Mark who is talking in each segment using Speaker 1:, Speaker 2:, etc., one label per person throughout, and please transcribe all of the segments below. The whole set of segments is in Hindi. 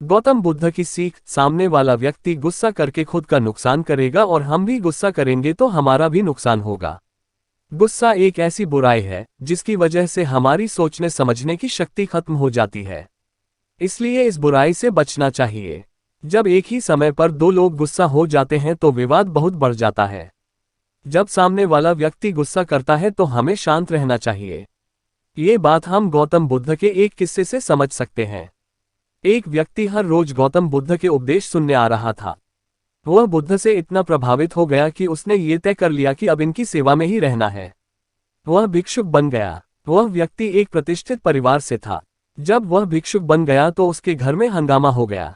Speaker 1: गौतम बुद्ध की सीख, सामने वाला व्यक्ति गुस्सा करके खुद का नुकसान करेगा और हम भी गुस्सा करेंगे तो हमारा भी नुकसान होगा। गुस्सा एक ऐसी बुराई है जिसकी वजह से हमारी सोचने समझने की शक्ति खत्म हो जाती है। इसलिए इस बुराई से बचना चाहिए। जब एक ही समय पर दो लोग गुस्सा हो जाते हैं तो विवाद बहुत बढ़ जाता है। जब सामने वाला व्यक्ति गुस्सा करता है तो हमें शांत रहना चाहिए। ये बात हम गौतम बुद्ध के एक किस्से से समझ सकते हैं। एक व्यक्ति हर रोज गौतम बुद्ध के उपदेश सुनने आ रहा था। वह बुद्ध से इतना प्रभावित हो गया कि उसने ये तय कर लिया कि अब इनकी सेवा में ही रहना है। वह भिक्षुक बन गया। वह व्यक्ति एक प्रतिष्ठित परिवार से था। जब वह भिक्षुक बन गया तो उसके घर में हंगामा हो गया।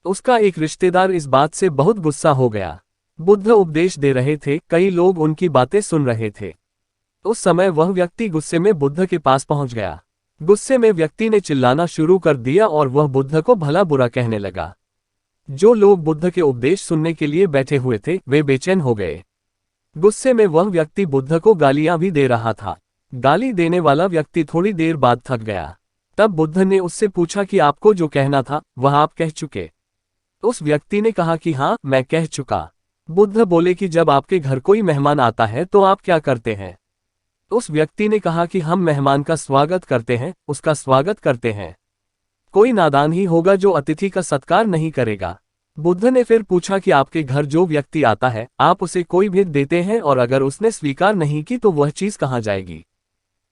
Speaker 1: उसका एक रिश्तेदार इस बात से बहुत गुस्सा हो गया। बुद्ध उपदेश दे रहे थे, कई लोग उनकी बातें सुन रहे थे। उस समय वह व्यक्ति गुस्से में बुद्ध के पास पहुंच गया। गुस्से में व्यक्ति ने चिल्लाना शुरू कर दिया और वह बुद्ध को भला बुरा कहने लगा। जो लोग बुद्ध के उपदेश सुनने के लिए बैठे हुए थे वे बेचैन हो गए। गुस्से में वह व्यक्ति बुद्ध को गालियां भी दे रहा था। गाली देने वाला व्यक्ति थोड़ी देर बाद थक गया। तब बुद्ध ने उससे पूछा कि आपको जो कहना था वह आप कह चुके? उस व्यक्ति ने कहा कि हाँ, मैं कह चुका। बुद्ध बोले कि जब आपके घर कोई मेहमान आता है तो आप क्या करते हैं? उस व्यक्ति ने कहा कि हम मेहमान का स्वागत करते हैं, उसका स्वागत करते हैं। कोई नादान ही होगा जो अतिथि का सत्कार नहीं करेगा। बुद्ध ने फिर पूछा कि आपके घर जो व्यक्ति आता है आप उसे कोई भेंट देते हैं और अगर उसने स्वीकार नहीं की तो वह चीज कहाँ जाएगी?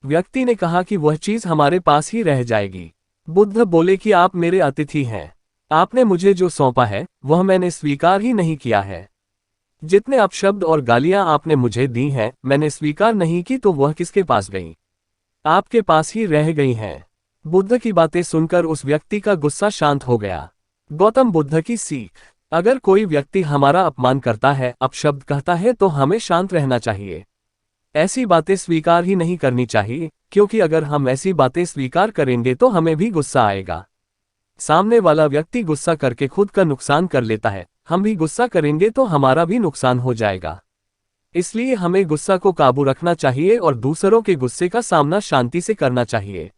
Speaker 1: व्यक्ति ने कहा कि वह चीज हमारे पास ही रह जाएगी। बुद्ध बोले कि आप मेरे अतिथि हैं। आपने मुझे जो सौंपा है वह मैंने स्वीकार ही नहीं किया है। जितने अपशब्द और गालियां आपने मुझे दी हैं मैंने स्वीकार नहीं की तो वह किसके पास गई? आपके पास ही रह गई हैं। बुद्ध की बातें सुनकर उस व्यक्ति का गुस्सा शांत हो गया। गौतम बुद्ध की सीख, अगर कोई व्यक्ति हमारा अपमान करता है, अपशब्द कहता है तो हमें शांत रहना चाहिए। ऐसी बातें स्वीकार ही नहीं करनी चाहिए, क्योंकि अगर हम ऐसी बातें स्वीकार करेंगे तो हमें भी गुस्सा आएगा। सामने वाला व्यक्ति गुस्सा करके खुद का नुकसान कर लेता है, हम भी गुस्सा करेंगे तो हमारा भी नुकसान हो जाएगा। इसलिए हमें गुस्सा को काबू रखना चाहिए और दूसरों के गुस्से का सामना शांति से करना चाहिए।